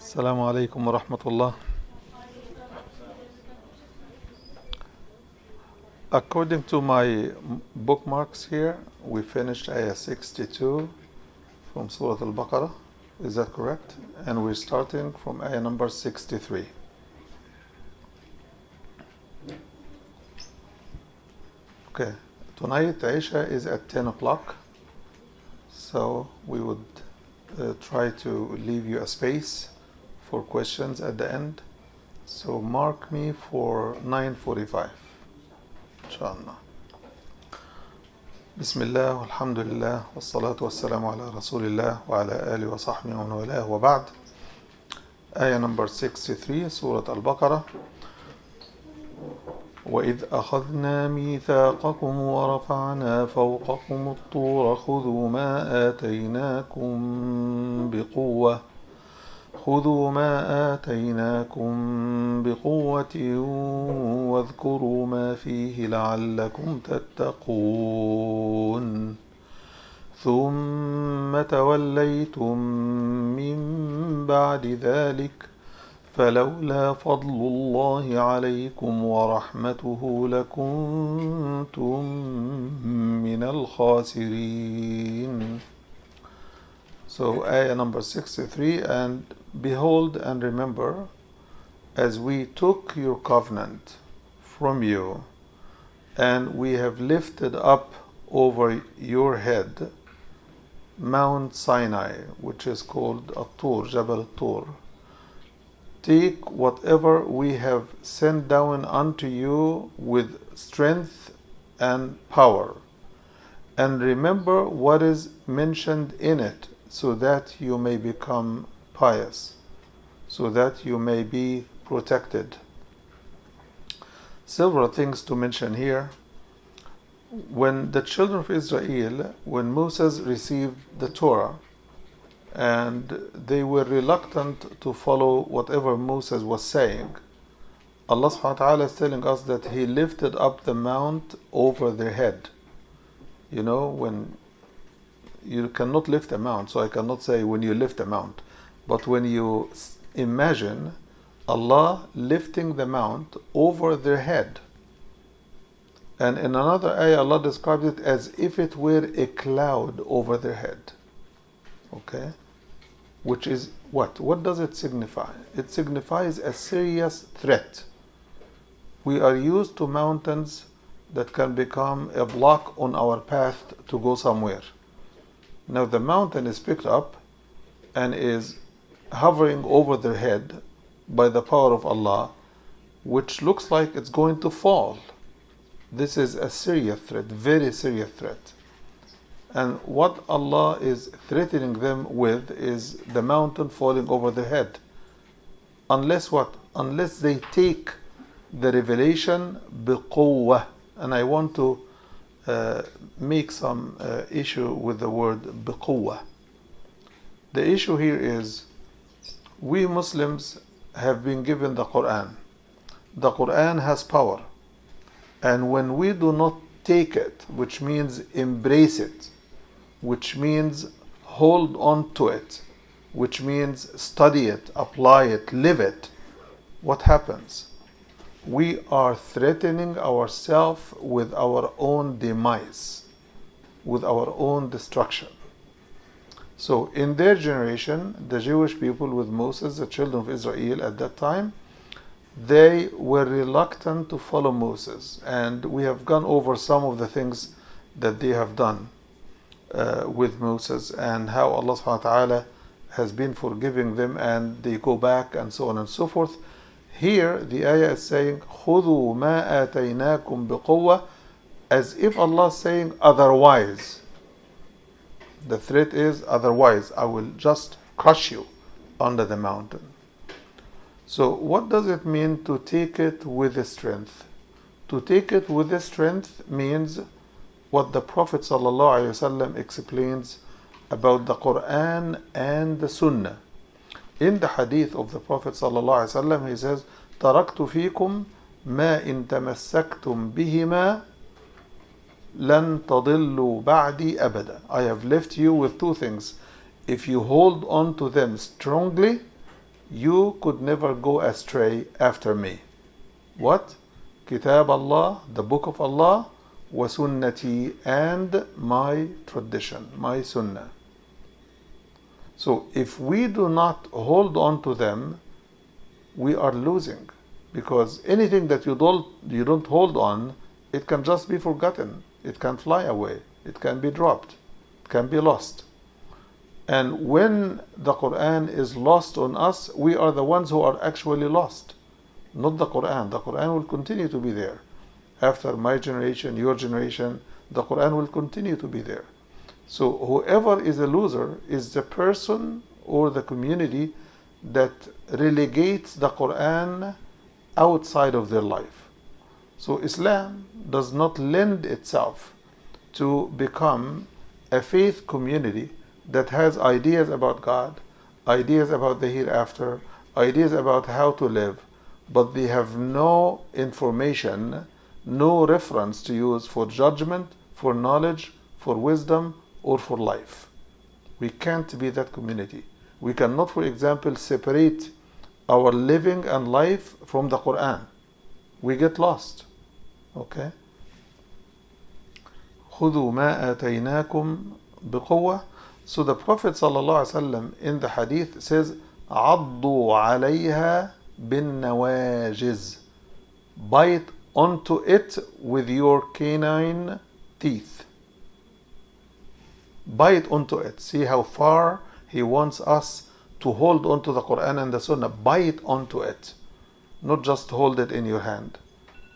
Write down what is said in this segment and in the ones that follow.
Assalamu alaikum wa rahmatullah. According to my bookmarks here, we finished ayah 62 from Surah Al-Baqarah. Is that correct? And we're starting from ayah number 63. Okay. Tonight, Aisha is at 10 o'clock. So we would try to leave you a space for questions at the end. So mark me for 9:45. Inshallah. Bismillah, alhamdulillah, wassalatu wassalamu ala rasulillah wa ala alihi wa sahbihi wa man walah wa ba'd. Ayah number 63, Surah Al-Baqarah. وإذ أخذنا ميثاقكم ورفعنا فوقكم الطور خذوا ما آتيناكم بقوة واذكروا ما فيه لعلكم تتقون ثم توليتم من بعد ذلك فلولا فضل الله عليكم ورحمته لكنتم من الخاسرين. So ayah number 63, and behold and remember, as we took your covenant from you, and we have lifted up over your head Mount Sinai, which is called At-Tur, Jabal At-Tur. Take whatever we have sent down unto you with strength and power, and remember what is mentioned in it, so that you may become pious, so that you may be protected. Several things to mention here. When the children of Israel, when Moses received the Torah, and they were reluctant to follow whatever Moses was saying, Allah subhanahu wa ta'ala is telling us that He lifted up the mount over their head. You know, when you cannot lift a mount, so I cannot say when you lift a mount, but when you imagine Allah lifting the mount over their head. And in another ayah, Allah describes it as if it were a cloud over their head. Okay? Which is what? What does it signify? It signifies a serious threat. We are used to mountains that can become a block on our path to go somewhere. Now the mountain is picked up and is hovering over their head by the power of Allah, which looks like it's going to fall. This is a serious threat, very serious threat. And what Allah is threatening them with is the mountain falling over their head. Unless what? Unless they take the revelation biquwwah. And I want to make some issue with the word biquwwah. The issue here is, we Muslims have been given the Quran. The Quran has power. And when we do not take it, which means embrace it, which means hold on to it, which means study it, apply it, live it, what happens? We are threatening ourselves with our own demise, with our own destruction. So in their generation, the Jewish people with Moses, the children of Israel at that time, they were reluctant to follow Moses. And we have gone over some of the things that they have done with Moses, and how Allah subhanahu wa ta'ala has been forgiving them, and they go back and so on and so forth. Here the ayah is saying خُذُوا مَا آتَيْنَاكُمْ بِقُوَّةٍ, as if Allah is saying otherwise. The threat is otherwise, I will just crush you under the mountain. So what does it mean to take it with the strength? To take it with the strength means what the Prophet ﷺ explains about the Quran and the Sunnah. In the hadith of the Prophet ﷺ, he says, تَرَكْتُ فِيكُمْ مَا إِن تَمَسَّكْتُمْ بِهِمَا لَن تَضِلُّوا بَعْدِي أَبَدًا. I have left you with two things. If you hold on to them strongly, you could never go astray after me. What? Kitab Allah, the book of Allah, wa sunnati, and my tradition, my sunnah. So if we do not hold on to them, we are losing, because anything that you don't hold on, it can just be forgotten. It can fly away. It can be dropped. It can be lost. And when the Quran is lost on us, we are the ones who are actually lost, not the Quran. The Quran will continue to be there. After my generation, your generation, the Quran will continue to be there. So whoever is a loser is the person or the community that relegates the Quran outside of their life. So Islam does not lend itself to become a faith community that has ideas about God, ideas about the hereafter, ideas about how to live, but they have no information, no reference to use for judgment, for knowledge, for wisdom, or for life. We can't be that community. We cannot, for example, separate our living and life from the Quran. We get lost. Okay? خُذُوا مَا آتَيْنَاكُمْ بِقُوَّةٍ. So the Prophet ﷺ in the hadith says, عَضُّوا عَلَيْهَا بِالنَّوَاجِزِ. Bite onto it with your canine teeth. Bite onto it. See how far he wants us to hold onto the Quran and the Sunnah. Bite onto it. Not just hold it in your hand.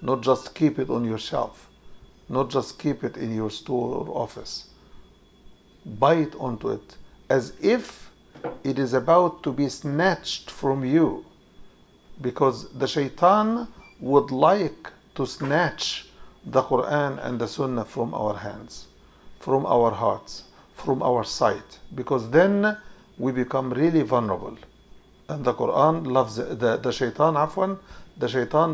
Not just keep it on your shelf. Not just keep it in your store or office. Bite onto it as if it is about to be snatched from you. Because the shaitan would like to snatch the Quran and the Sunnah from our hands, from our hearts, from our sight, because then we become really vulnerable. And the Quran loves it. The shaitan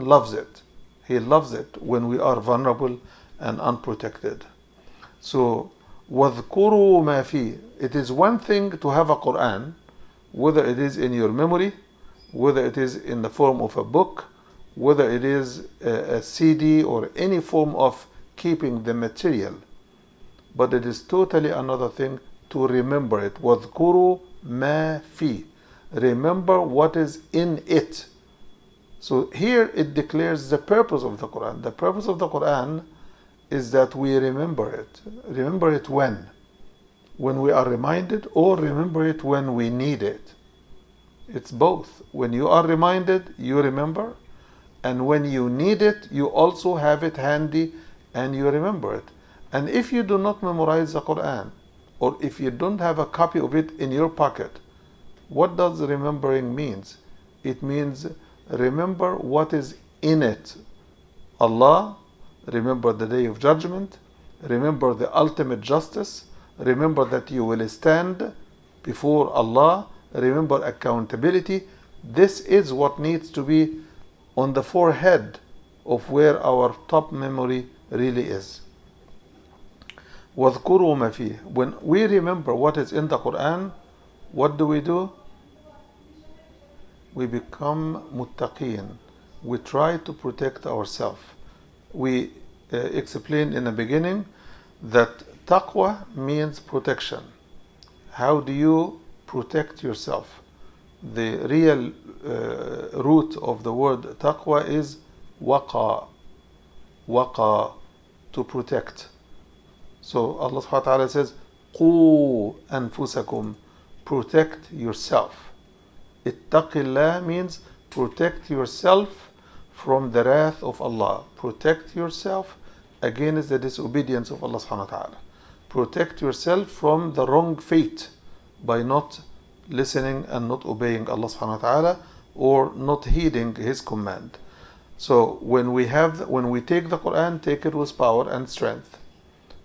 loves it. He loves it when we are vulnerable and unprotected. So, وَاذْكُرُوا مَا فِيهِ. It is one thing to have a Quran, whether it is in your memory, whether it is in the form of a book, whether it is a CD or any form of keeping the material. But it is totally another thing to remember it. وَاذْكُرُوا مَا فِيهِ. Remember what is in it. So here it declares the purpose of the Quran. The purpose of the Quran is that we remember it. Remember it when? When we are reminded, or remember it when we need it. It's both. When you are reminded, you remember. And when you need it, you also have it handy and you remember it. And if you do not memorize the Quran, or if you don't have a copy of it in your pocket, what does remembering means? It means remember what is in it. Allah, remember the day of judgment, remember the ultimate justice, remember that you will stand before Allah, remember accountability. This is what needs to be on the forehead of where our top memory really is. وَاذْكُرُوا مَا فِيهِ. When we remember what is in the Quran, what do? We become muttaqeen. We try to protect ourselves. We explained in the beginning that taqwa means protection. How do you protect yourself? The real root of the word taqwa is waqa. Waqa, to protect. So Allah subhanahu wa ta'ala says, قُوا أَنفُسَكُمْ. Protect yourself. Ittaqillah means protect yourself from the wrath of Allah. Protect yourself against the disobedience of Allah subhanahu wa ta'ala. Protect yourself from the wrong fate by not listening and not obeying Allah subhanahu wa ta'ala, or not heeding His command. So when we take the Quran, take it with power and strength.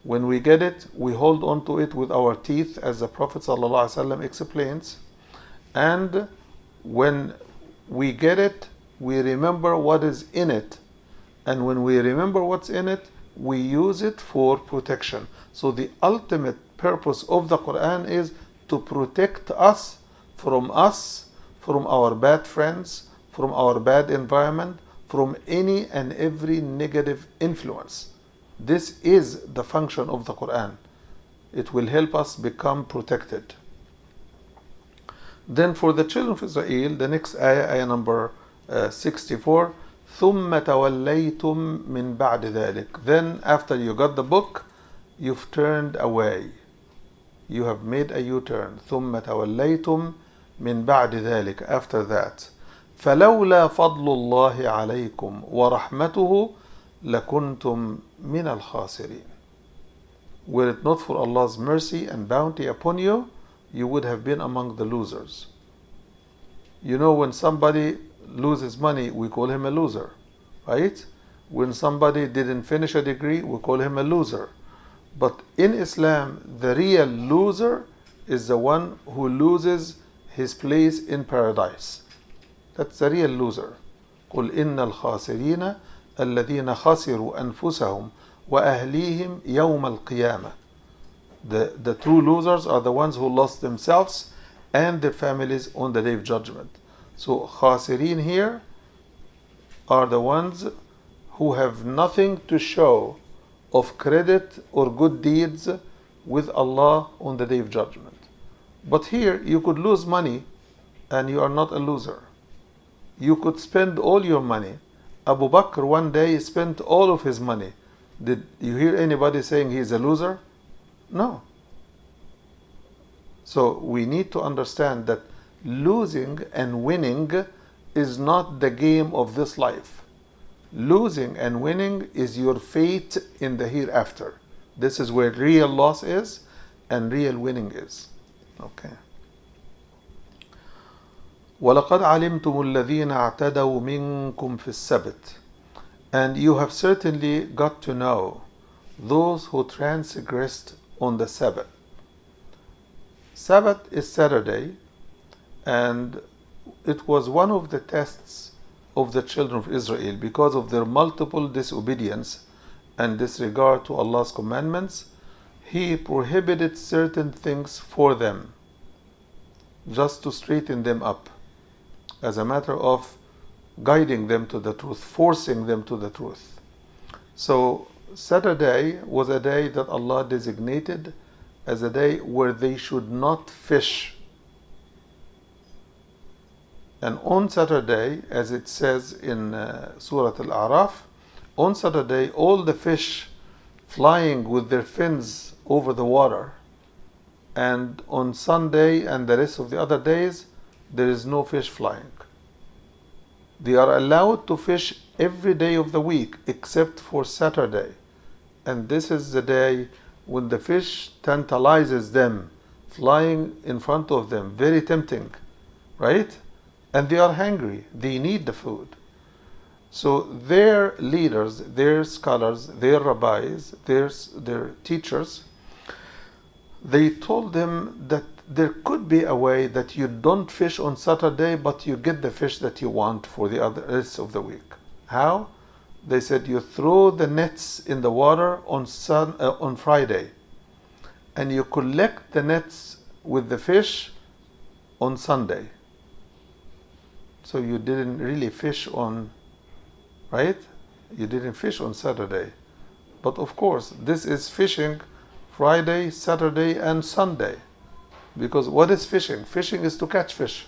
When we get it, we hold on to it with our teeth, as the Prophet ﷺ explains. And when we get it, we remember what is in it. And when we remember what's in it, we use it for protection. So the ultimate purpose of the Quran is to protect us, from our bad friends, from our bad environment, from any and every negative influence. This is the function of the Quran. It will help us become protected. Then for the children of Israel, the next ayah number 64, ثُمَّ تَوَلَّيْتُم مِّن بَعْدِ ذَلِكَ. Then after you got the book, you've turned away. You have made a U-turn. ثُمَّ تَوَلَّيْتُم مِّن بَعْدِ ذَلِكَ. After that. فَلَوْلَا فَضْلُ اللَّهِ عَلَيْكُمْ وَرَحْمَتُهُ لَكُنْتُمْ مِنَ الْخَاسِرِينَ. Were it not for Allah's mercy and bounty upon you, you would have been among the losers. You know, when somebody loses money, we call him a loser, right? When somebody didn't finish a degree, we call him a loser. But in Islam, the real loser is the one who loses his place in paradise. That's the real loser. قُلْ إِنَّ الْخَاسِرِينَ الَّذِينَ خَسِرُوا أَنفُسَهُمْ وَأَهْلِيهِمْ يَوْمَ الْقِيَامَةِ. The true losers are the ones who lost themselves and their families on the Day of Judgment. So khasirin here are the ones who have nothing to show of credit or good deeds with Allah on the Day of Judgment. But here you could lose money and you are not a loser. You could spend all your money. Abu Bakr one day spent all of his money. Did you hear anybody saying he's a loser? No. So we need to understand that losing and winning is not the game of this life. Losing and winning is your fate in the hereafter. This is where real loss is and real winning is. Okay. وَلَقَدْ عَلِمْتُمُ الَّذِينَ اعْتَدَوْا مِنْكُمْ فِي السَّبْتِ. And you have certainly got to know those who transgressed on the Sabbath. Sabbath is Saturday, and it was one of the tests of the children of Israel because of their multiple disobedience and disregard to Allah's commandments. He prohibited certain things for them just to straighten them up as a matter of guiding them to the truth, forcing them to the truth. So Saturday was a day that Allah designated as a day where they should not fish. And on Saturday, as it says in Surah Al-A'raf, on Saturday all the fish flying with their fins over the water, and on Sunday and the rest of the other days there is no fish flying. They are allowed to fish every day of the week except for Saturday. And this is the day when the fish tantalizes them, flying in front of them, very tempting, right? And they are hungry, they need the food. So their leaders, their scholars, their rabbis, their teachers, they told them that there could be a way that you don't fish on Saturday, but you get the fish that you want for the rest of the week. How? They said you throw the nets in the water on Friday, and you collect the nets with the fish on Sunday. So you didn't really fish on, right? You didn't fish on Saturday. But of course, this is fishing Friday, Saturday, and Sunday. Because what is fishing? Fishing is to catch fish.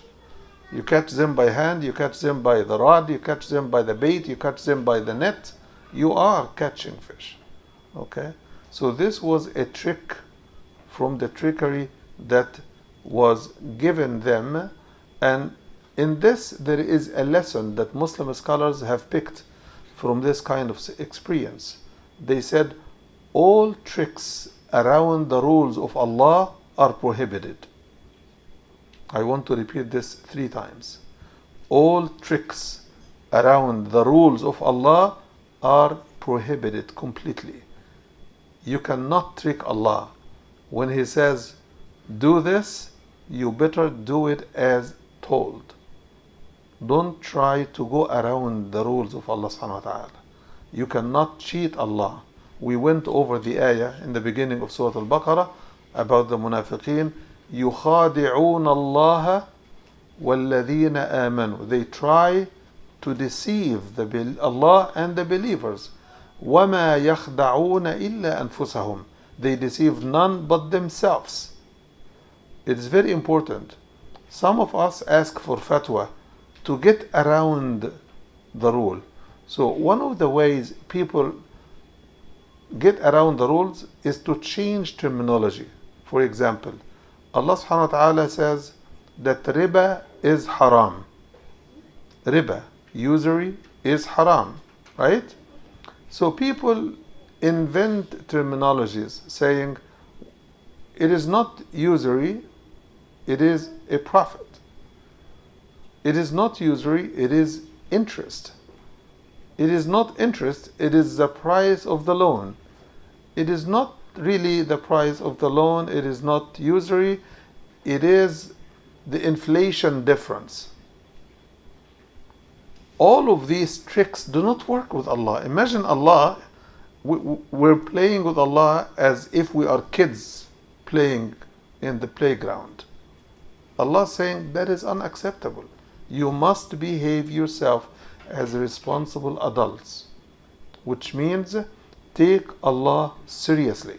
You catch them by hand, you catch them by the rod, you catch them by the bait, you catch them by the net. You are catching fish. Okay? So this was a trick from the trickery that was given them. And in this, there is a lesson that Muslim scholars have picked from this kind of experience. They said, all tricks around the rules of Allah are prohibited. I want to repeat this 3 times. All tricks around the rules of Allah are prohibited completely. You cannot trick Allah. When He says, do this, you better do it as told. Don't try to go around the rules of Allah subhanahu wa ta'ala. You cannot cheat Allah. We went over the ayah in the beginning of Surah Al-Baqara about the munafiqeen. يُخَادِعُونَ اللَّهَ وَالَّذِينَ آمَنُوا. They try to deceive Allah and the believers. وَمَا يَخْدَعُونَ إِلَّا أَنفُسَهُم. They deceive none but themselves. It is very important. Some of us ask for fatwa to get around the rule. So one of the ways people get around the rules is to change terminology. For example, Allah subhanahu wa ta'ala says that riba is haram. Riba, usury, is haram, right? So people invent terminologies saying it is not usury, it is a profit. It is not usury, it is interest. It is not interest, it is the price of the loan. It is not really the price of the loan, it is not usury, it is the inflation difference. All of these tricks do not work with Allah. Imagine Allah, we're playing with Allah as if we are kids playing in the playground. Allah is saying that is unacceptable. You must behave yourself as responsible adults, which means take Allah seriously.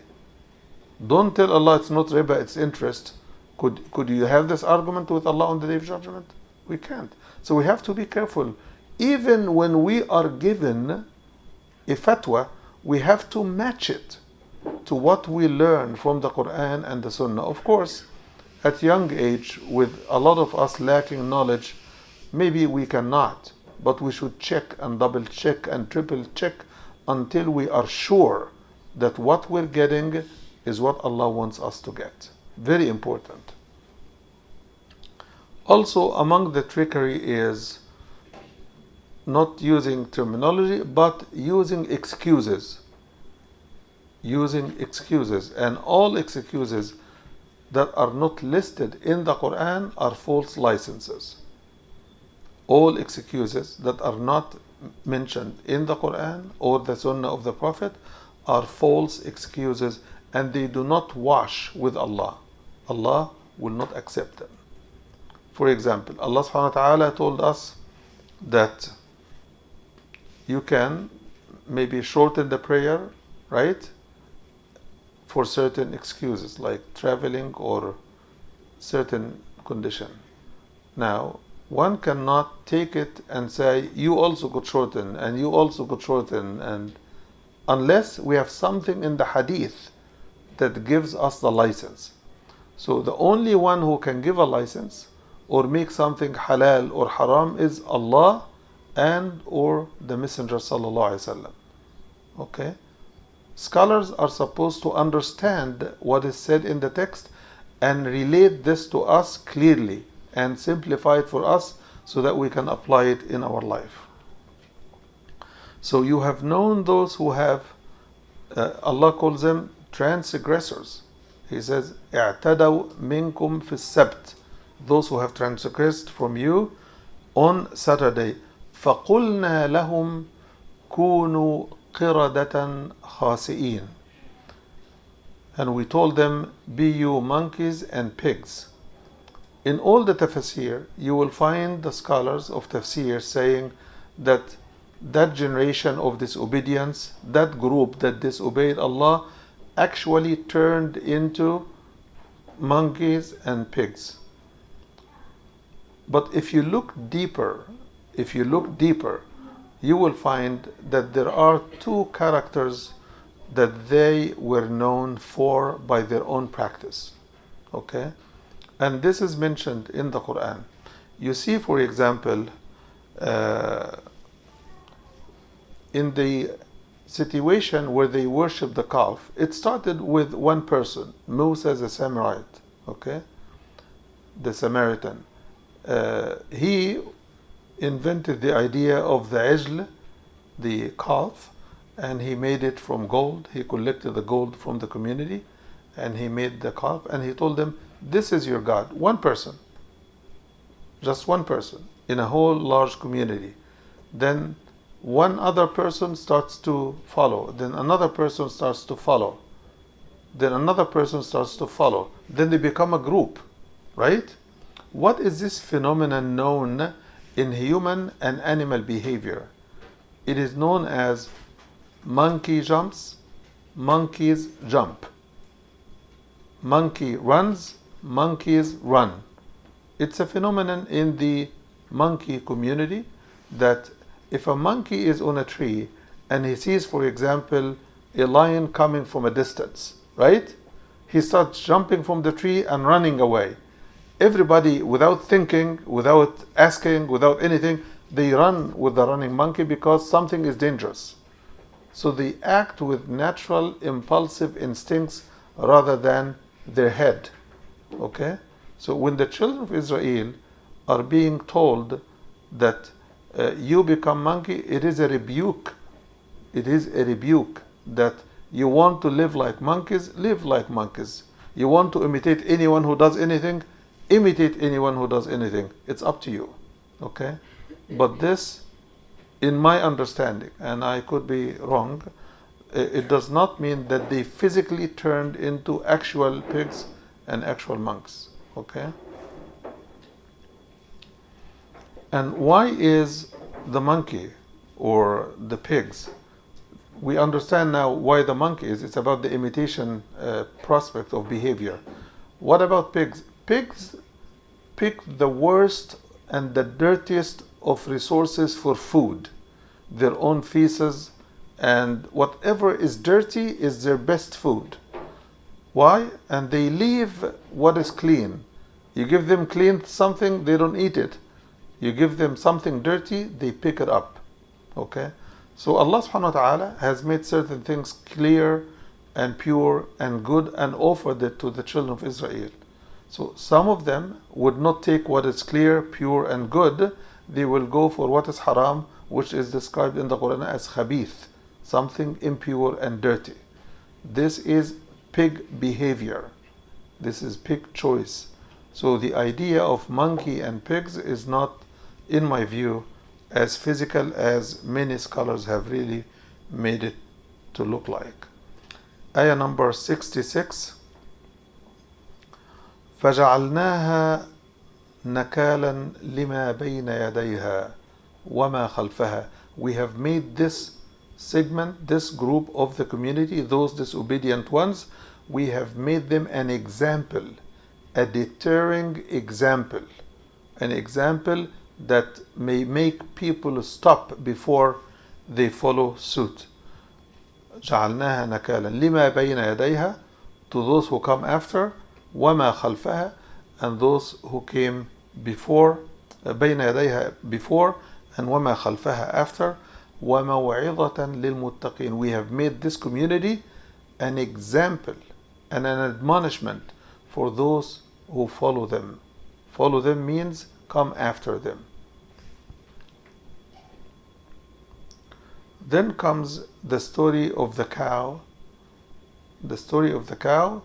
Don't tell Allah it's not riba, it's interest. Could you have this argument with Allah on the Day of Judgment? We can't. So we have to be careful. Even when we are given a fatwa, we have to match it to what we learn from the Quran and the Sunnah. Of course, at young age, with a lot of us lacking knowledge, maybe we cannot, but we should check and double check and triple check until we are sure that what we're getting is what Allah wants us to get. Very important. Also, among the trickery is not using terminology, but using excuses. Using excuses. And all excuses that are not listed in the Quran are false licenses. All excuses that are not mentioned in the Quran or the Sunnah of the Prophet are false excuses, and they do not wash with Allah. Allah will not accept them. For example, Allah subhanahu wa ta'ala told us that you can maybe shorten the prayer, right? For certain excuses like traveling or certain condition. Now, one cannot take it and say, you also could shorten and you also could shorten, and unless we have something in the hadith that gives us the license. So the only one who can give a license or make something halal or haram is Allah and or the Messenger sallallahu alaihi wasallam. Okay? Scholars are supposed to understand what is said in the text and relate this to us clearly and simplify it for us so that we can apply it in our life. So you have known those who have, Allah calls them transgressors. He says, اعتدوا منكم في السبت. Those who have transgressed from you on Saturday. فقلنا لهم كونوا قردة خاسئين. And we told them, be you monkeys and pigs. In all the tafsir, you will find the scholars of tafsir saying that that generation of disobedience, that group that disobeyed Allah, actually turned into monkeys and pigs. But if you look deeper, you will find that there are two characters that they were known for by their own practice. Okay? And this is mentioned in the Quran. You see, for example, in the situation where they worship the calf, it started with one person, Musa the Samaritan, okay? The Samaritan. He invented the idea of the ijl, the calf, and he made it from gold. He collected the gold from the community and he made the calf, and he told them, this is your God. One person, just one person in a whole large community. Then one other person starts to follow, then another person starts to follow, then another person starts to follow, then they become a group, right? What is this phenomenon known in human and animal behavior? It is known as monkey jumps, monkeys jump. Monkey runs, monkeys run. It's a phenomenon in the monkey community that if a monkey is on a tree and he sees, for example, a lion coming from a distance, right? He starts jumping from the tree and running away. Everybody, without thinking, without asking, without anything, they run with the running monkey because something is dangerous. So they act with natural impulsive instincts rather than their head. Okay? So when the children of Israel are being told that you become monkey, it is a rebuke. It is a rebuke that you want to live like monkeys, live like monkeys. You want to imitate anyone who does anything, imitate anyone who does anything. It's up to you. Okay? But this, in my understanding, and I could be wrong, it does not mean that they physically turned into actual pigs and actual monks. Okay? And why is the monkey or the pigs? We understand now why the monkey is. It's about the imitation prospect of behavior. What about pigs? Pigs pick the worst and the dirtiest of resources for food. Their own feces and whatever is dirty is their best food. Why? And they leave what is clean. You give them clean something, they don't eat it. You give them something dirty, they pick it up. Okay? So Allah subhanahu wa ta'ala has made certain things clear and pure and good and offered it to the children of Israel. So some of them would not take what is clear, pure and good. They will go for what is haram, which is described in the Quran as khabith, something impure and dirty. This is pig behavior. This is pig choice. So the idea of monkey and pigs is not, in my view, as physical as many scholars have really made it to look like. Ayah number 66. فجعلناها نكالا لما بين يديها وما خلفها. We have made this segment, this group of the community, those disobedient ones, we have made them an example, a deterring example, an example that may make people stop before they follow suit. جعلناها نكالا لما بين يديها, to those who come after, وما خلفها, and those who came before, بين يديها before, and وما خلفها after, وموعظة للمتقين. We have made this community an example and an admonishment for those who follow them. Follow them means come after them. Then comes the story of the cow. The story of the cow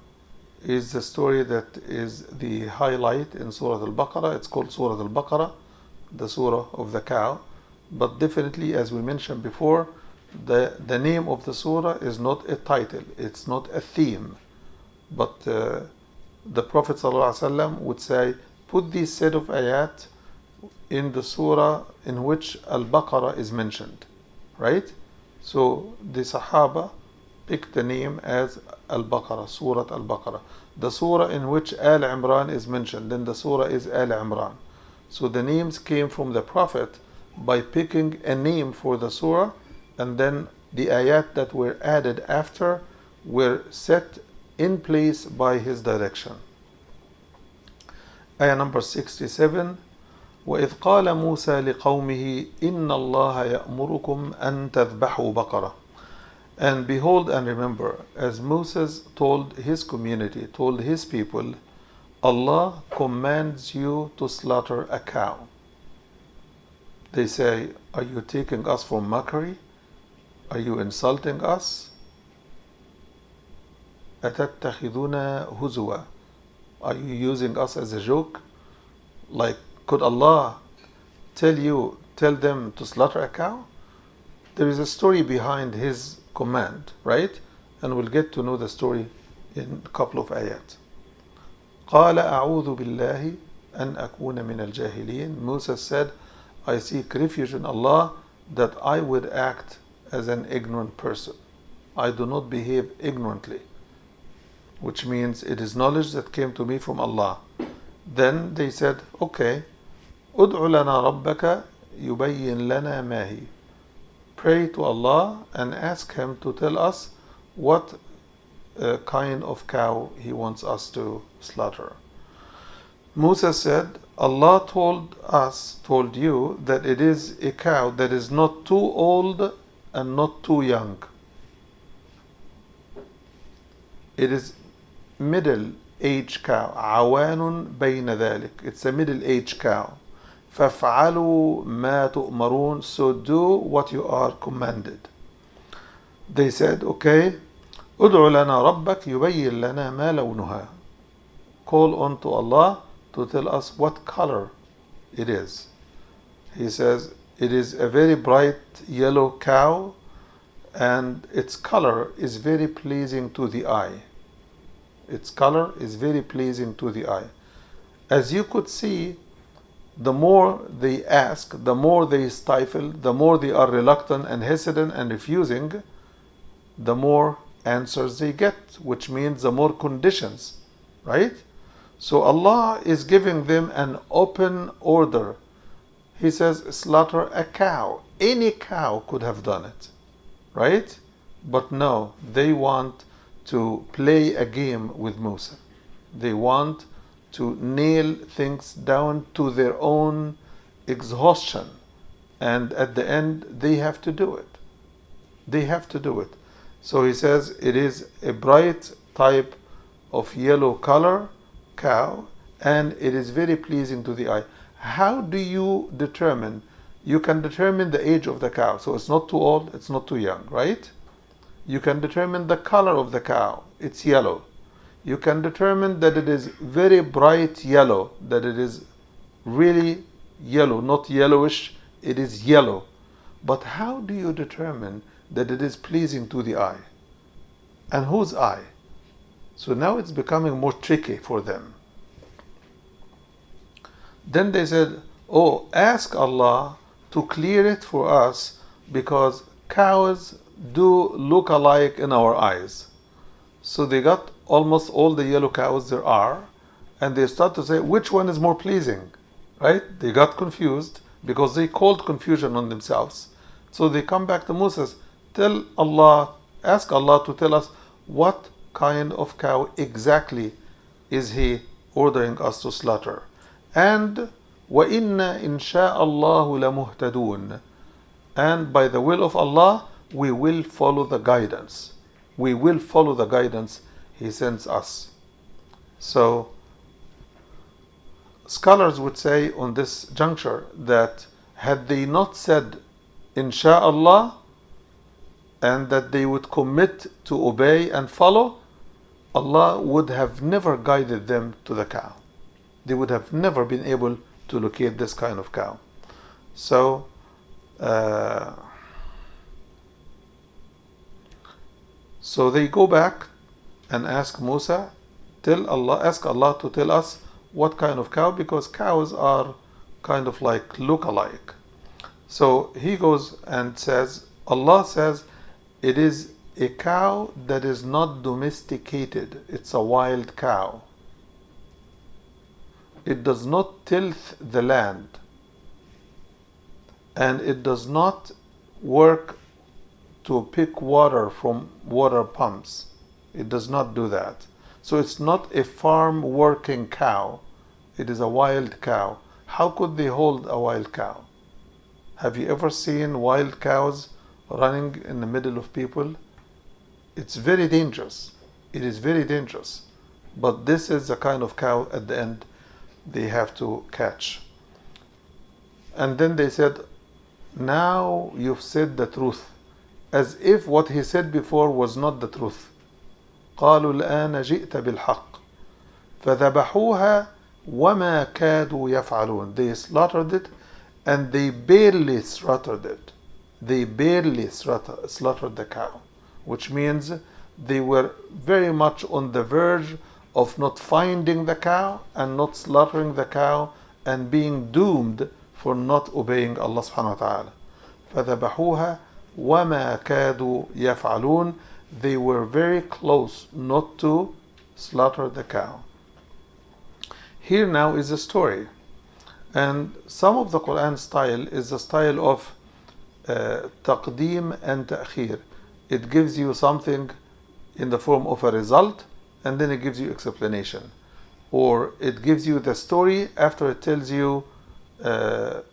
is the story that is the highlight in Surah Al-Baqara. It's called Surah Al-Baqara, the Surah of the cow. But definitely, as we mentioned before, the name of the surah is not a title, it's not a theme. But the Prophet ﷺ would say, put this set of ayat in the surah in which Al-Baqara is mentioned. Right? So the Sahaba picked the name as Al-Baqara, Surah Al-Baqara. The surah in which Al-Imran is mentioned, then the surah is Al-Imran. So the names came from the Prophet by picking a name for the surah, and then the ayat that were added after were set in place by his direction. Ayah number 67. وإذ قال موسى لقومه إن الله يأمركم أن تذبحوا بقرة. And behold and remember, as Moses told his community, told his people, Allah commands you to slaughter a cow. They say, are you taking us for mockery? Are you insulting us? أتتخذون هزوا. Are you using us as a joke? Like, could Allah tell them to slaughter a cow? There is a story behind his command, right? And we'll get to know the story in a couple of ayat. قال أعوذ بالله أن أكون من الجاهلين. Moses said, I seek refuge in Allah that I would act as an ignorant person. I do not behave ignorantly, which means it is knowledge that came to me from Allah. Then they said, okay, ادع لنا ربك يبين لنا ما هي. Pray to Allah and ask Him to tell us what kind of cow He wants us to slaughter. Musa said, Allah told you that it is a cow that is not too old and not too young. It is middle age cow. عوان بين ذلك. It's a middle age cow. فَافْعَلُوا مَا تُؤْمَرُونَ. So do what you are commanded. They said, okay, ادع لنا ربك يبين لنا ما لونها. Call on to Allah to tell us what color it is. He says, it is a very bright yellow cow and its color is very pleasing to the eye. Its color is very pleasing to the eye. As you could see, the more they ask, the more they stifle, the more they are reluctant and hesitant and refusing, the more answers they get, which means the more conditions, right? So Allah is giving them an open order. He says, slaughter a cow. Any cow could have done it, right? But no, they want to play a game with Musa. They want to nail things down to their own exhaustion. And at the end, they have to do it. They have to do it. So he says, it is a bright type of yellow color cow, and it is very pleasing to the eye. How do you determine? You can determine the age of the cow. So it's not too old, it's not too young, right? You can determine the color of the cow. It's yellow. You can determine that it is very bright yellow, that it is really yellow, not yellowish, it is yellow. But how do you determine that it is pleasing to the eye? And whose eye? So now it's becoming more tricky for them. Then they said, oh, ask Allah to clear it for us, because cows do look alike in our eyes. So they got almost all the yellow cows there are, and they start to say, which one is more pleasing, right? They got confused because they called confusion on themselves. So they come back to Moses, tell Allah, ask Allah to tell us what kind of cow exactly is He ordering us to slaughter. And وَإِنَّا إِنْ شَاءَ اللَّهُ لَمُهْتَدُونَ. And by the will of Allah, we will follow the guidance. We will follow the guidance He sends us. So, scholars would say on this juncture that had they not said Insha'Allah, and that they would commit to obey and follow, Allah would have never guided them to the cow. They would have never been able to locate this kind of cow. So, so they go back and ask Musa, ask Allah to tell us what kind of cow, because cows are kind of like look-alike. So he goes and says, Allah says, it is a cow that is not domesticated. It's a wild cow. It does not tilth the land. And it does not work to pick water from water pumps. It does not do that. So it's not a farm working cow. It is a wild cow. How could they hold a wild cow? Have you ever seen wild cows running in the middle of people? It's very dangerous. It is very dangerous. But this is the kind of cow at the end they have to catch. And then they said, now you've said the truth, as if what he said before was not the truth. قالوا الآن جئت بالحق فذبحوها وما كادوا يفعلون. They slaughtered it, and they barely slaughtered it. They barely slaughtered the cow, which means they were very much on the verge of not finding the cow and not slaughtering the cow and being doomed for not obeying Allah subhanahu wa ta'ala. فَذَبَحُوهَا وَمَا كَادُوا يَفْعَلُونَ. They were very close not to slaughter the cow. Here now is a story. And some of the Quran style is the style of taqdeem and ta'khir. It gives you something in the form of a result and then it gives you explanation. Or it gives you the story after it tells you and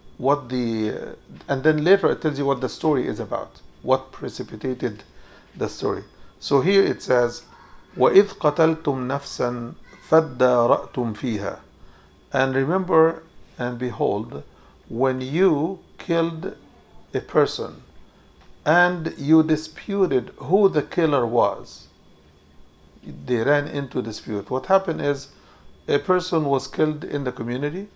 then later it tells you what the story is about, what precipitated the story. So here it says, وَإِذْ قَتَلْتُمْ نَفْسًا فَادَّارَأْتُمْ فِيهَا. And remember and behold, when you killed a person and you disputed who the killer was, they ran into dispute. What happened is a person was killed in the community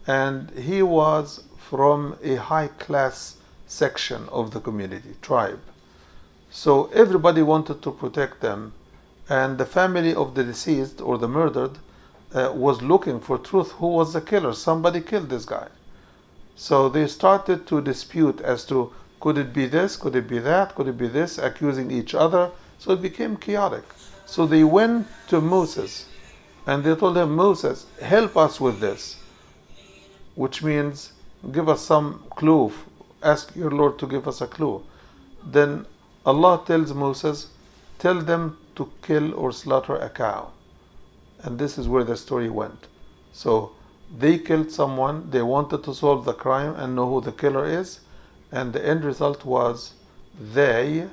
and he was from a high class section of the community, tribe. So everybody wanted to protect them, and the family of the deceased or the murdered was looking for truth. Who was the killer? Somebody killed this guy. So they started to dispute as to, could it be this, could it be that, could it be this, accusing each other. So it became chaotic. So they went to Moses and they told him, Moses, help us with this, which means give us some clue, ask your Lord to give us a clue. Then Allah tells Moses, tell them to kill or slaughter a cow. And this is where the story went. So they killed someone, they wanted to solve the crime and know who the killer is, and the end result was they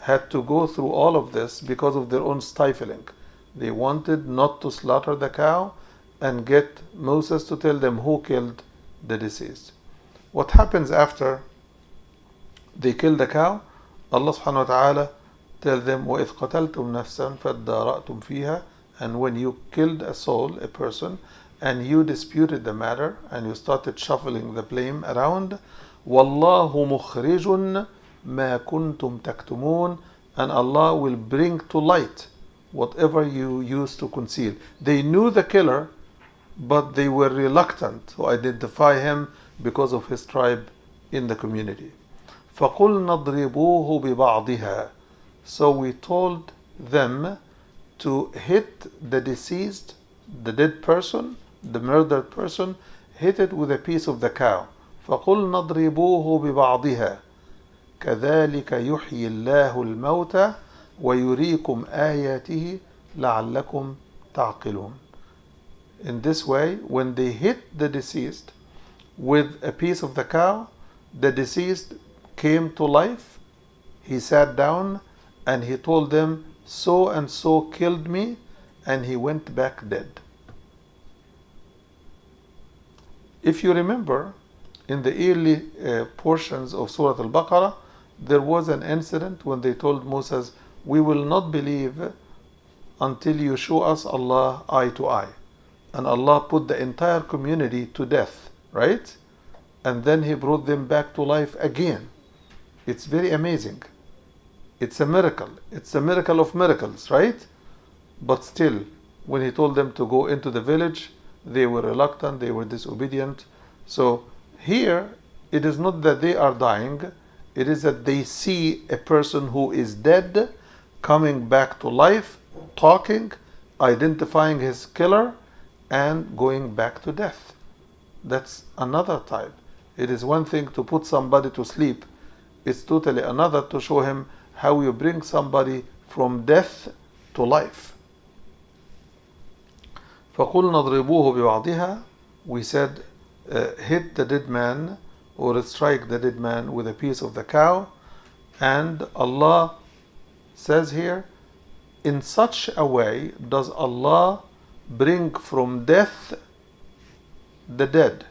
had to go through all of this because of their own stifling. They wanted not to slaughter the cow and get Moses to tell them who killed the deceased. What happens after they kill the cow? Allah subhanahu wa ta'ala tell them, وَإِذْ قَتَلْتُمْ نَفْسًا فَادَّارَأْتُمْ فِيهَا. And when you killed a soul, a person, and you disputed the matter and you started shuffling the blame around, وَاللَّهُ مُخْرِجٌ مَا كُنْتُمْ تَكْتُمُونَ. And Allah will bring to light whatever you used to conceal. They knew the killer, but they were reluctant to identify him because of his tribe in the community. فَقُلْنَا اضْرِبُوهُ بِبَعْضِهَا. So we told them to hit the deceased, the dead person, the murdered person, hit it with a piece of the cow. فَقُلْنَا اضْرِبُوهُ بِبَعْضِهَا كَذَلِكَ يُحْيِي اللَّهُ الْمَوْتَى وَيُرِيكُمْ آيَاتِهِ لَعَلَّكُمْ تَعْقِلُونَ. In this way, when they hit the deceased with a piece of the cow, the deceased came to life, he sat down and he told them, so and so killed me, and he went back dead. If you remember, in the early portions of Surah Al-Baqarah, there was an incident when they told Moses, we will not believe until you show us Allah eye to eye. And Allah put the entire community to death, right? And then He brought them back to life again. It's very amazing. It's a miracle. It's a miracle of miracles, right? But still, when He told them to go into the village, they were reluctant, they were disobedient. So here, it is not that they are dying, it is that they see a person who is dead coming back to life, talking, identifying his killer, and going back to death. That's another type. It is one thing to put somebody to sleep. It's totally another to show him how you bring somebody from death to life. فَقُلْنَا اضْرِبُوهُ بِبَعْضِهَا. We said, hit the dead man or strike the dead man with a piece of the cow. And Allah says here, in such a way does Allah bring from death the dead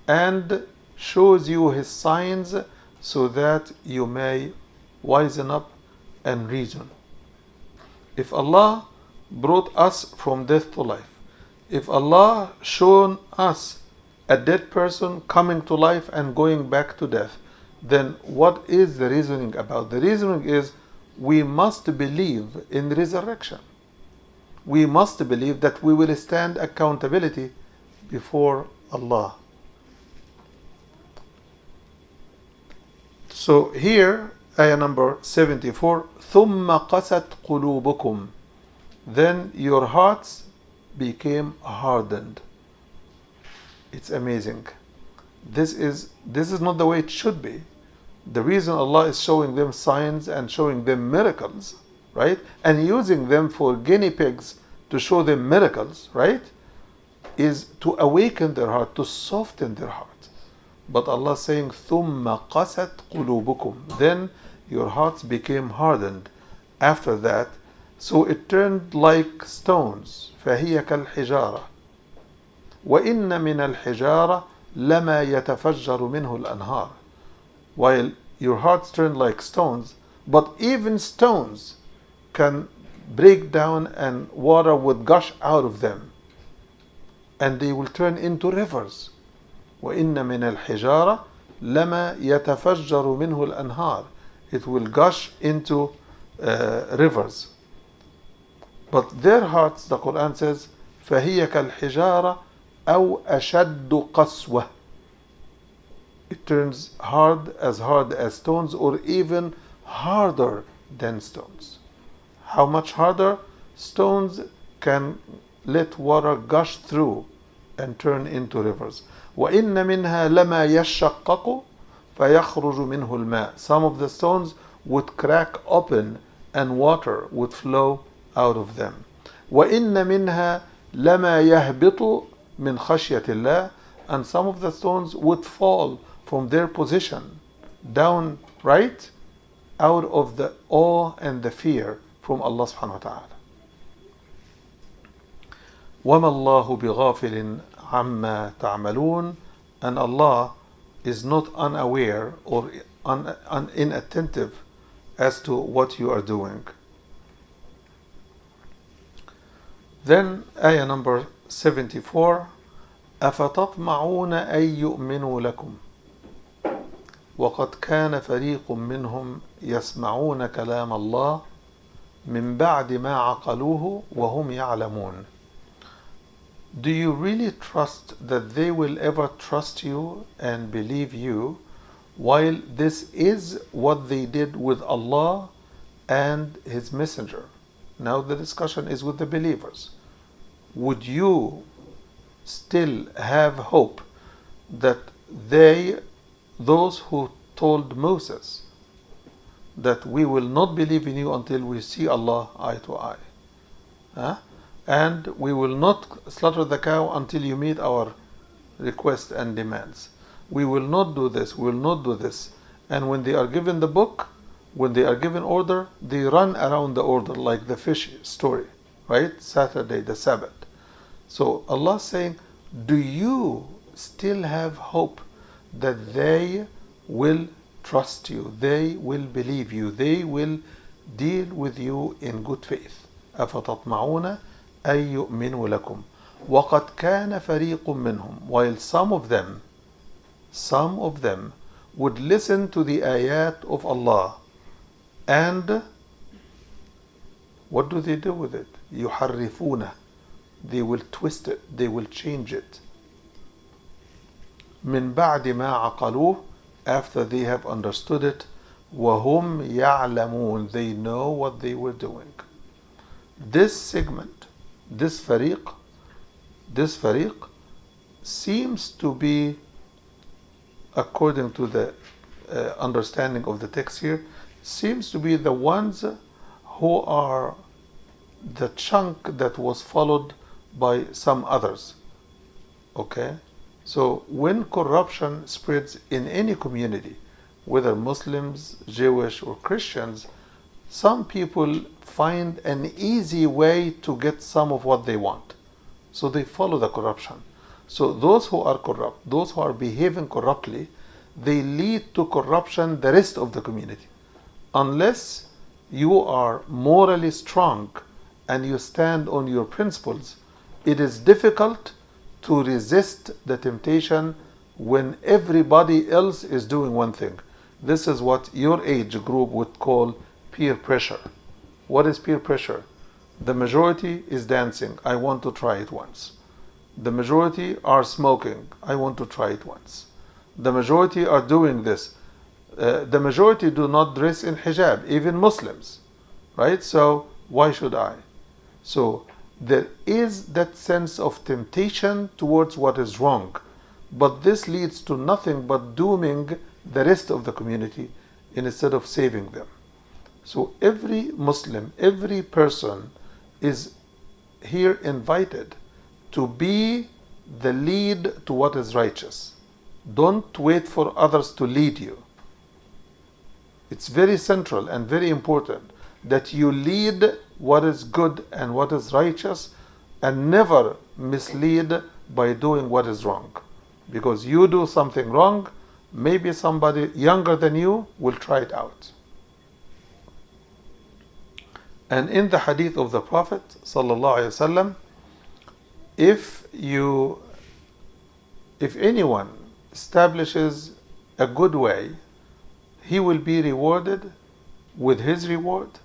and shows you His signs so that you may wisen up and reason. If Allah brought us from death to life, if Allah shown us a dead person coming to life and going back to death, then what is the reasoning about? The reasoning is we must believe in resurrection. we must believe that we will stand accountability before Allah. So here, ayah number 74, ثُمَّ قَسَتْ قُلُوبُكُمْ. Then your hearts became hardened. It's amazing. This is not the way it should be. The reason Allah is showing them signs and showing them miracles, right? And using them for guinea pigs to show them miracles, right? Is to awaken their heart, to soften their heart. But Allah is saying, ثُمَّ قَسَتْ قُلُوبُكُمْ. Then your hearts became hardened. After that, so it turned like stones. فَهِيَ كَالْحِجَارَةِ وَإِنَّ مِنَ الْحِجَارَةِ لَمَا يَتَفَجَّرُ مِنْهُ الْأَنْهَارِ. While your hearts turned like stones, but even stones can break down and water would gush out of them. And they will turn into rivers. وَإِنَّ مِنَ الْحِجَارَةِ لَمَا يَتَفَجَّرُ مِنْهُ الْأَنْهَارِ. It will gush into rivers. But their hearts, the Quran says, فَهِيَ كَالْحِجَارَةِ أَوْ أَشَدُّ قَسْوَةً. It turns hard as stones, or even harder than stones. How much harder? Stones can let water gush through and turn into rivers. وَإِنَّ مِنْهَا لَمَا يَشَّقَّقُ فَيَخْرُجُ مِنْهُ الْمَاءُ. Some of the stones would crack open and water would flow out of them. وَإِنَّ مِنْهَا لَمَا يَهْبِطُ مِنْ خَشْيَةِ اللَّهِ. And some of the stones would fall from their position down, right, out of the awe and the fear from Allah subhanahu wa ta'ala. وَمَا اللَّهُ بِغَافِلٍ عَمَّا تَعْمَلُونَ. And Allah is not unaware or inattentive as to what you are doing. Then ayah number 74, أَفَتَطْمَعُونَ أَن يُؤْمِنُوا لَكُمْ وَقَدْ كَانَ فَرِيقٌ مِّنْهُمْ يَسْمَعُونَ كَلَامَ اللَّهِ مِنْ بَعْدِ مَا عَقَلُوهُ وَهُمْ يَعْلَمُونَ. Do you really trust that they will ever trust you and believe you, while this is what they did with Allah and His Messenger? Now the discussion is with the believers. Would you still have hope that those who told Moses that we will not believe in you until we see Allah eye to eye, and we will not slaughter the cow until you meet our requests and demands, we will not do this, we will not do this, and when they are given the book, when they are given order, they run around the order like the fish story, right? Saturday, the Sabbath. So Allah is saying, do you still have hope that they will trust you, they will believe you, they will deal with you in good faith? أَفَتَطْمَعُونَ أَن يُؤْمِنُوا لَكُمْ وَقَدْ كَانَ فَرِيقٌ مِّنْهُمْ. While some of them would listen to the ayat of Allah, and what do they do with it? يُحَرِّفُونَ. They will twist it, they will change it. مِن بَعْدِ مَا عَقَلُوهُ. After they have understood it. وَهُمْ يَعْلَمُونَ. They know what they were doing. This segment, this fariq seems to be, according to the understanding of the text here, seems to be the ones who are the chunk that was followed by some others. Okay? So when corruption spreads in any community, whether Muslims, Jewish, or Christians, some people find an easy way to get some of what they want. So they follow the corruption. So those who are corrupt, those who are behaving corruptly, they lead to corruption the rest of the community. Unless you are morally strong and you stand on your principles, it is difficult to resist the temptation when everybody else is doing one thing. This is what your age group would call peer pressure. What is peer pressure? The majority is dancing. I want to try it once. The majority are smoking. I want to try it once. The majority are doing this. The majority do not dress in hijab, even Muslims, right? So why should I? So there is that sense of temptation towards what is wrong, but this leads to nothing but dooming the rest of the community instead of saving them. So every Muslim, every person is here invited to be the lead to what is righteous. Don't wait for others to lead you. It's very central and very important that you lead what is good and what is righteous and never mislead by doing what is wrong. Because you do something wrong, maybe somebody younger than you will try it out. And in the hadith of the Prophet ﷺ, if anyone establishes a good way, he will be rewarded with his reward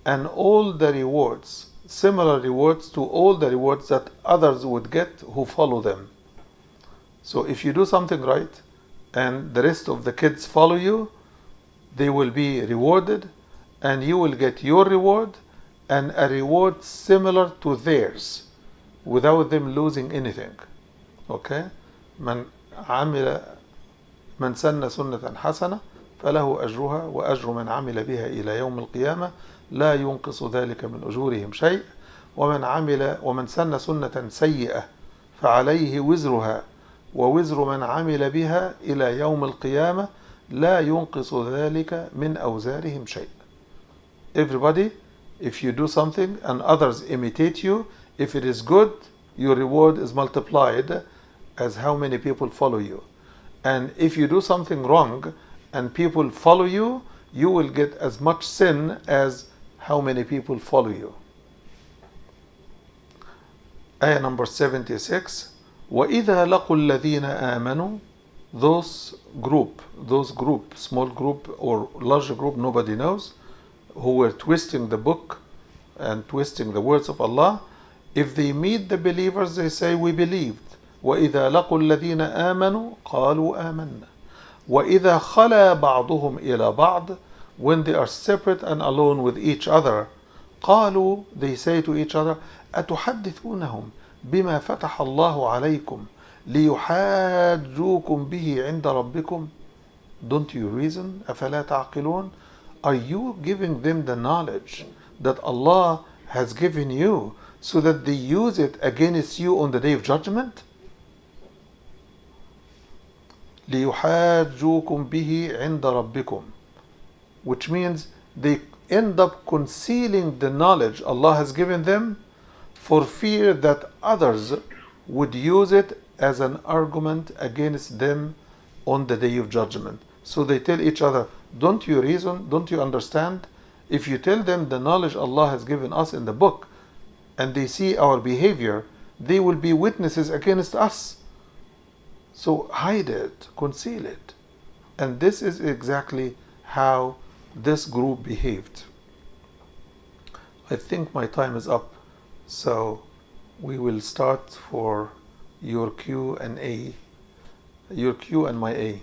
and all the rewards, similar rewards to all the rewards that others would get who follow them. So if you do something right and the rest of the kids follow you, they will be rewarded and you will get your reward and a reward similar to theirs without them losing anything. Okay? من سن سنة حسنة فله أجرها وأجر من عمل بها إلى يوم القيامة لا ينقص ذلك من أجورهم شيء ومن سن سنة سيئة فعليه وزرها ووزر من عمل بها إلى يوم القيامة لا ينقص ذلك من أوزارهم شيء. Everybody, if you do something and others imitate you, if it is good, your reward is multiplied as how many people follow you. And if you do something wrong and people follow you, you will get as much sin as how many people follow you. Ayah number 76. وَإِذَا لَقُوا الَّذِينَ آمَنُوا, those group, small group or larger group, nobody knows, who were twisting the book and twisting the words of Allah, if they meet the believers, they say, we believed. وَإِذَا لَقُوا الَّذِينَ آمَنُوا قَالُوا آمَنَّا وَإِذَا خَلَا بَعْضُهُمْ إِلَى بَعْضٍ, when they are separate and alone with each other, قالوا, they say to each other, أتحدثونهم بما فتح الله عليكم ليحاجوكم به عند ربكم. Don't you reason? أفلا تعقلون? Are you giving them the knowledge that Allah has given you so that they use it against you on the day of judgment? ليحاجوكم به عند ربكم, which means they end up concealing the knowledge Allah has given them for fear that others would use it as an argument against them on the day of judgment. So they tell each other, don't you reason? Don't you understand? If you tell them the knowledge Allah has given us in the book and they see our behavior, they will be witnesses against us. So hide it, conceal it. And this is exactly how this group behaved. I think my time is up, so we will start for your Q and A, your Q and my A,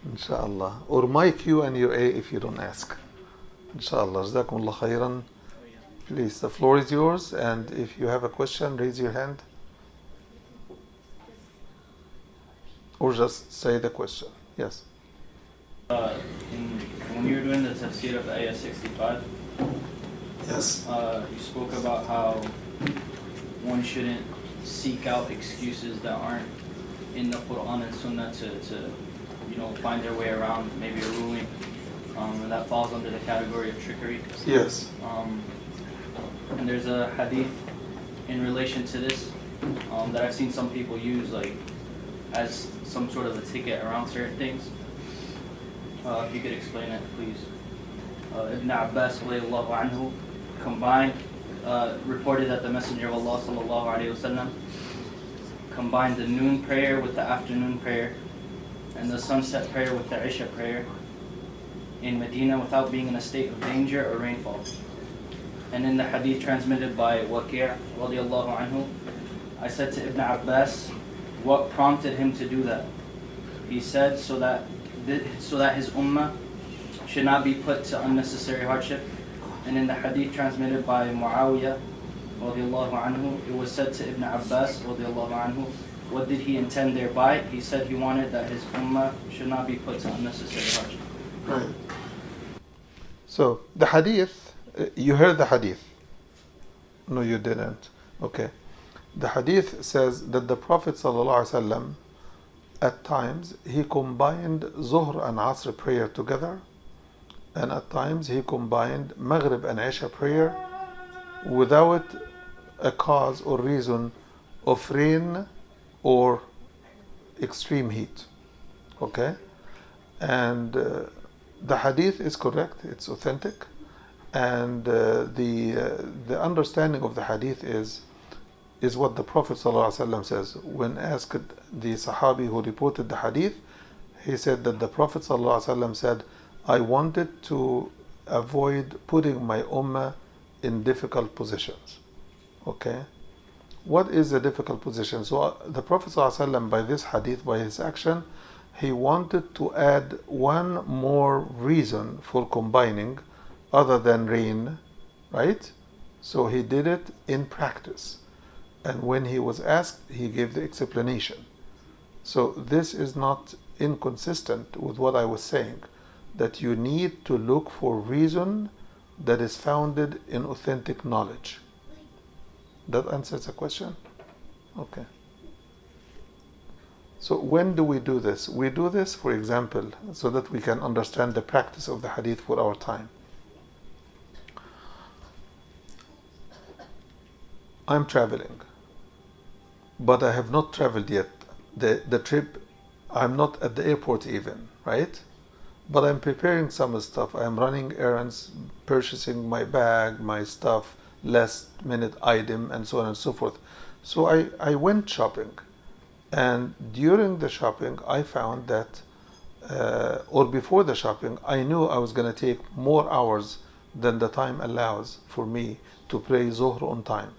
inshallah, or my Q and your A if you don't ask. Inshallah, jazakumullah khairan. Please, the floor is yours, and if you have a question, raise your hand. Or just say the question. Yes. When you were doing the tafsir of Ayah 65, yes, you spoke about how one shouldn't seek out excuses that aren't in the Quran and Sunnah to find their way around maybe a ruling, and that falls under the category of trickery. Yes. And there's a hadith in relation to this that I've seen some people use as some sort of a ticket around certain things. If you could explain it, please. Ibn Abbas radiallahu anhu reported that the Messenger of Allah sallallahu alayhi wasallam combined the noon prayer with the afternoon prayer and the sunset prayer with the Isha prayer in Medina without being in a state of danger or rainfall. And in the hadith transmitted by Waqi' radiallahu anhu, I said to Ibn Abbas, what prompted him to do that? He said, so that his ummah should not be put to unnecessary hardship. And in the hadith transmitted by Muawiyah radiallahu anhu, it was said to Ibn Abbas radiallahu anhu, what did he intend thereby? He said he wanted that his ummah should not be put to unnecessary hardship. Right. So the hadith, you heard the hadith? No, you didn't. Okay. The hadith says that the Prophet ﷺ, at times he combined Zuhr and Asr prayer together, and at times he combined Maghrib and Isha prayer without a cause or reason of rain or extreme heat. Okay? And the hadith is correct, it's authentic, and the understanding of the hadith is what the Prophet ﷺ says. When asked the Sahabi who reported the hadith, he said that the Prophet ﷺ said, I wanted to avoid putting my ummah in difficult positions. Okay? What is a difficult position? So the Prophet ﷺ, by this hadith, by his action, he wanted to add one more reason for combining other than rain, right? So he did it in practice. And when he was asked, he gave the explanation. So this is not inconsistent with what I was saying, that you need to look for reason that is founded in authentic knowledge. That answers the question? Okay. So when do we do this? We do this, for example, so that we can understand the practice of the hadith for our time. I'm traveling, but I have not traveled yet. The trip, I'm not at the airport even, right? But I'm preparing some stuff. I'm running errands, purchasing my bag, my stuff, last minute item, and so on and so forth. So I went shopping. And during the shopping, I found that, or before the shopping, I knew I was going to take more hours than the time allows for me to pray Zuhr on time.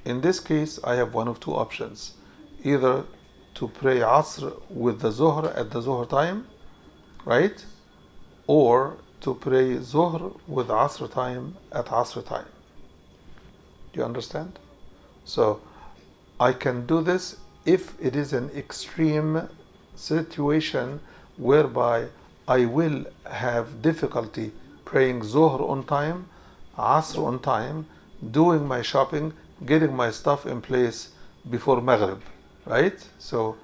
In this case, I have one of two options. Either to pray Asr with the Zuhr at the Zuhr time, right? Or to pray Zuhr with Asr time at Asr time. Do you understand? So I can do this if it is an extreme situation whereby I will have difficulty praying Zuhr on time, Asr on time, doing my shopping, getting my stuff in place before Maghrib, right? So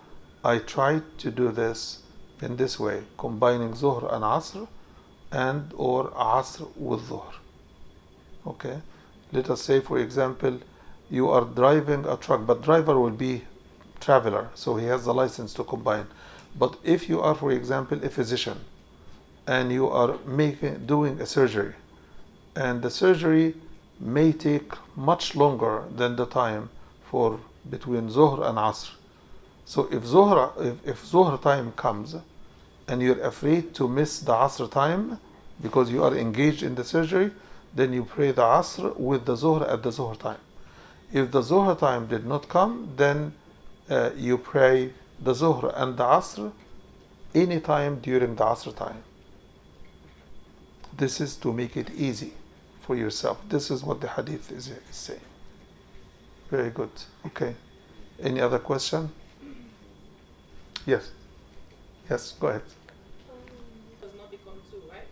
I try to do this in this way, combining Zuhr and Asr, and or Asr with Zuhr. Okay? Let us say, for example, you are driving a truck, but driver will be traveler, so he has the license to combine. But if you are, for example, a physician, and you are doing a surgery, and the surgery may take much longer than the time for between Zuhr and Asr. So if Zuhr time comes, and you're afraid to miss the Asr time because you are engaged in the surgery, then you pray the Asr with the Zuhr at the Zuhr time. If the Zuhr time did not come, then you pray the Zuhr and the Asr anytime during the Asr time. This is to make it easy for yourself. This is what the hadith is saying. Very good. Okay. Any other question? Yes. Yes, go ahead. Does not become two, right?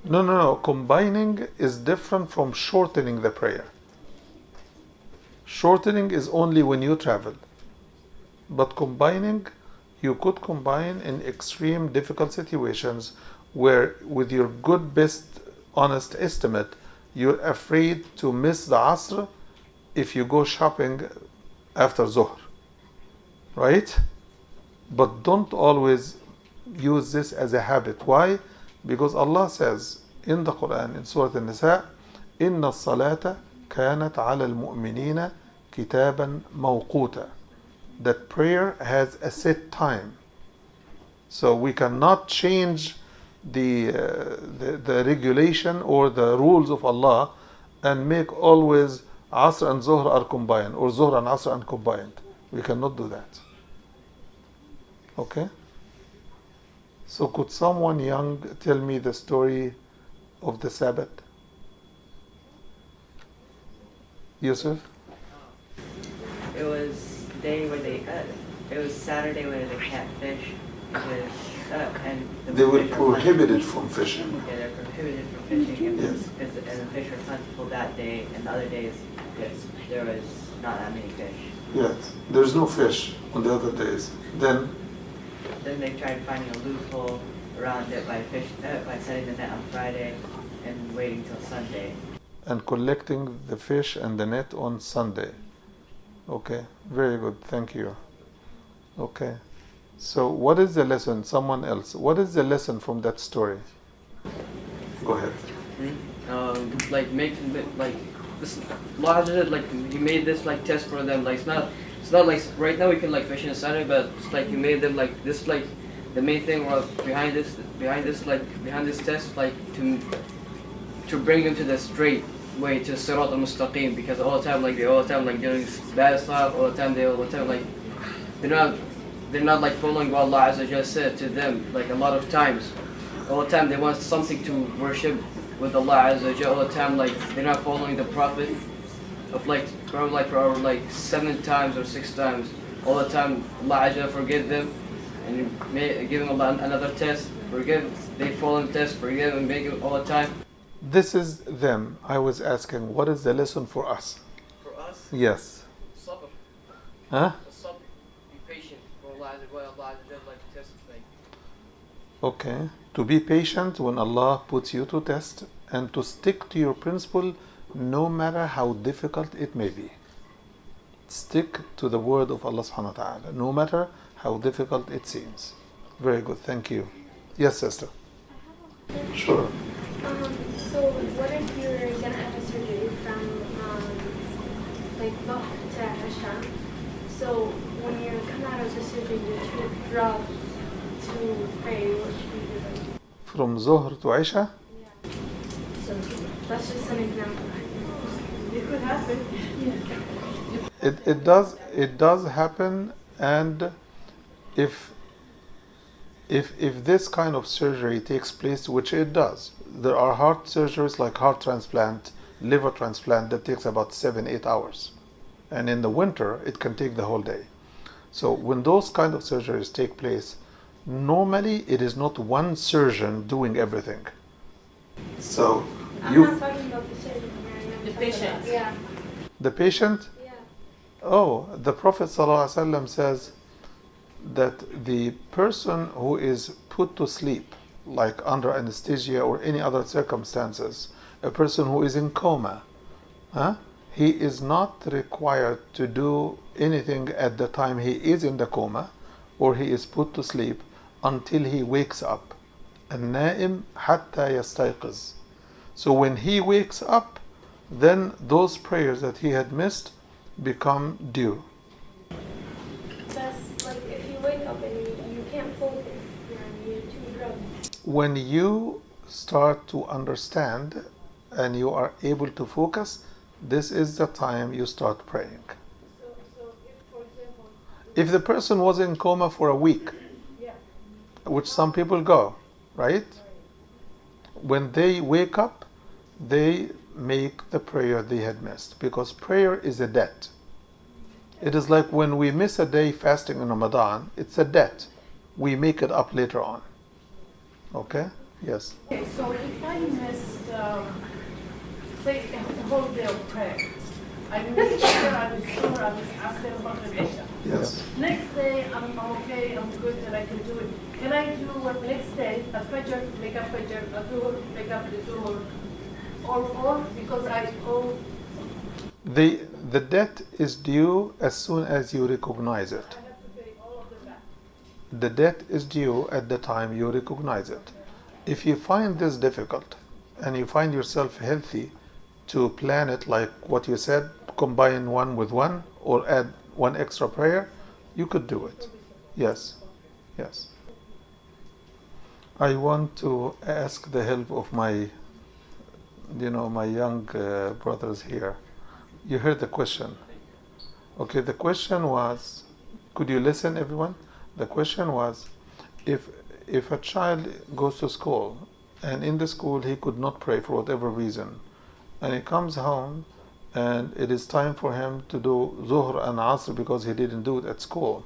No. Combining is different from shortening the prayer. Shortening is only when you travel. But combining, you could combine in extreme difficult situations where, with your good, best, honest estimate, you're afraid to miss the Asr if you go shopping after Zuhr. Right? But don't always use this as a habit. Why? Because Allah says in the Quran, in Surah An-Nisa, إِنَّ الصَّلَاةَ كَانَتْ عَلَى الْمُؤْمِنِينَ كِتَابًا مَوْقُوتًا. That prayer has a set time. So we cannot change the regulation or the rules of Allah and make always Asr and Zuhr are combined, or Zuhr and Asr are combined. We cannot do that. Okay? So could someone young tell me the story of the Sabbath? Yusuf? It was day where it was Saturday where they can't fish. And They were fish are prohibited plentiful. from fishing. Yeah, they're prohibited from fishing, and, Yes. and the fish are plentiful that day, and the other days there was not that many fish. Yes. There's no fish on the other days. Then Then they tried finding a loophole around it by setting the net on Friday and waiting till Sunday. and collecting the fish and the net on Sunday. Okay, very good. Thank you. Okay. So what is the lesson? Someone else. What is the lesson from that story? Go ahead. Like making like this larger, like you made this like test for them. Like it's not like right now we can like fish in the Saturday, but it's like you made them like this, like the main thing was behind this test, like to bring them to the straight way, to Sirat al-Mustaqim, because all the time like doing bad stuff, all the time like they're not like following what Allah Azza wa Jalla said to them. Like a lot of times, all the time they want something to worship with Allah Azza wa Jalla. All the time like they're not following the Prophet of probably like 7 times or 6 times. All the time Allah Azza wa Jalla forgive them and give them another test. They fall in the test, forgive and make it all the time. This is them. I was asking, what is the lesson for us? For us, Yes. sabr. Huh? Sabr. Be patient for Allah Azza wa Jalla like to test thing. Okay. To be patient when Allah puts you to test, and to stick to your principle no matter how difficult it may be. Stick to the word of Allah subhanahu wa ta'ala, no matter how difficult it seems. Very good. Thank you. Yes, sister. Sure. So what if you're gonna have a surgery from like Dhuhr to Isha? So when you come out of the surgery, you're too drugged to pray. What should you do? From Zuhr to Isha? Yeah. So that's just an example. It could happen. It does happen, and if this kind of surgery takes place, which it does, there are heart surgeries like heart transplant, liver transplant that takes about 7-8 hours, and in the winter it can take the whole day. So when those kind of surgeries take place, normally it is not one surgeon doing everything. So I'm not talking about the surgeon. The patient. Yeah. the patient. Yeah. Oh, the Prophet ﷺ says that the person who is put to sleep, like under anesthesia or any other circumstances, a person who is in coma, he is not required to do anything at the time he is in the coma or he is put to sleep until he wakes up. النائم حتى يستيقظ. So when he wakes up, then those prayers that he had missed become due. That's like if you wake up and you can't focus, you're too drugged. When you start to understand and you are able to focus, this is the time you start praying. So if, for example, If the person was in coma for a week, yeah, which some people go, right? When they wake up, they make the prayer they had missed, because prayer is a debt. It is like when we miss a day fasting in Ramadan, it's a debt. We make it up later on. Okay? Yes. okay, so if I missed, say, the whole day of prayer, I missed prayer, I was sure I was asking about the Isha. Yes. Next day, I'm okay, I'm good, and I can do it. Can I do what next day, a Fajr, make up Fajr, a Dhuhr, make up the Dhuhr, or because I owe. The debt is due as soon as you recognize it. I have to pay all of them back. The debt is due at the time you recognize it. If you find this difficult and you find yourself healthy to plan it like what you said, combine one with one or add one extra prayer, you could do it. Yes. Yes. I want to ask the help of my my young brothers here. You heard the question. Okay, the question was, could you listen, everyone? The question was, if a child goes to school and in the school he could not pray for whatever reason, and he comes home and it is time for him to do Zuhr and Asr because he didn't do it at school,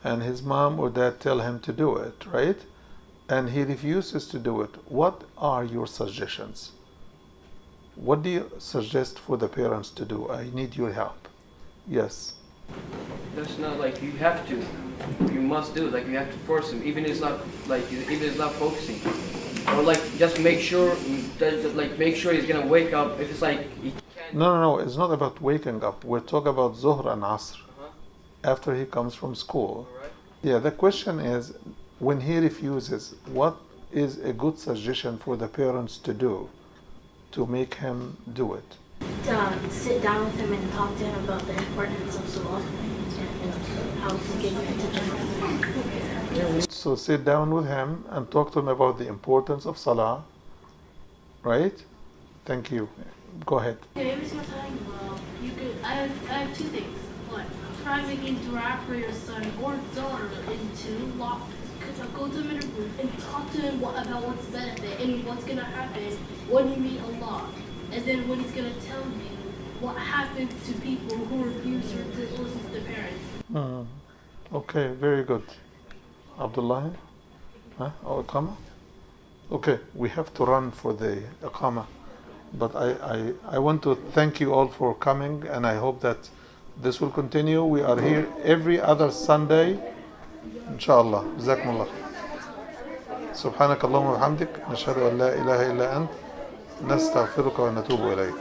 and his mom or dad tell him to do it, right? And he refuses to do it. What are your suggestions? What do you suggest for the parents to do? I need your help. Yes. That's not like you have to. You must do it. Like you have to force him, even if it's not focusing, or like just make sure make sure he's gonna wake up. If it's like he can't. No. It's not about waking up. We're talking about Zuhr and Asr after he comes from school. Alright. Yeah. The question is, when he refuses, what is a good suggestion for the parents to do to make him do it? Sit down with him and talk to him about the importance of Salah and how to get into Jannah. So sit down with him and talk to him about the importance of Salah, right? Thank you. Go ahead. Every single time, I have two things. One, try to interact for your son or daughter into go to him in a group and talk to him about what's benefit and what's gonna happen when you meet Allah, and then when he's gonna tell you what happens to people who refuse to listen to their parents. Okay, very good. Abdullah? Or Iqama? Okay, we have to run for the Iqama. But I want to thank you all for coming, and I hope that this will continue. We are here every other Sunday, inshallah. جزاكم الله. سبحانك اللهم وبحمدك نشهد أن لا إله إلا أنت نستغفرك ونتوب إليك.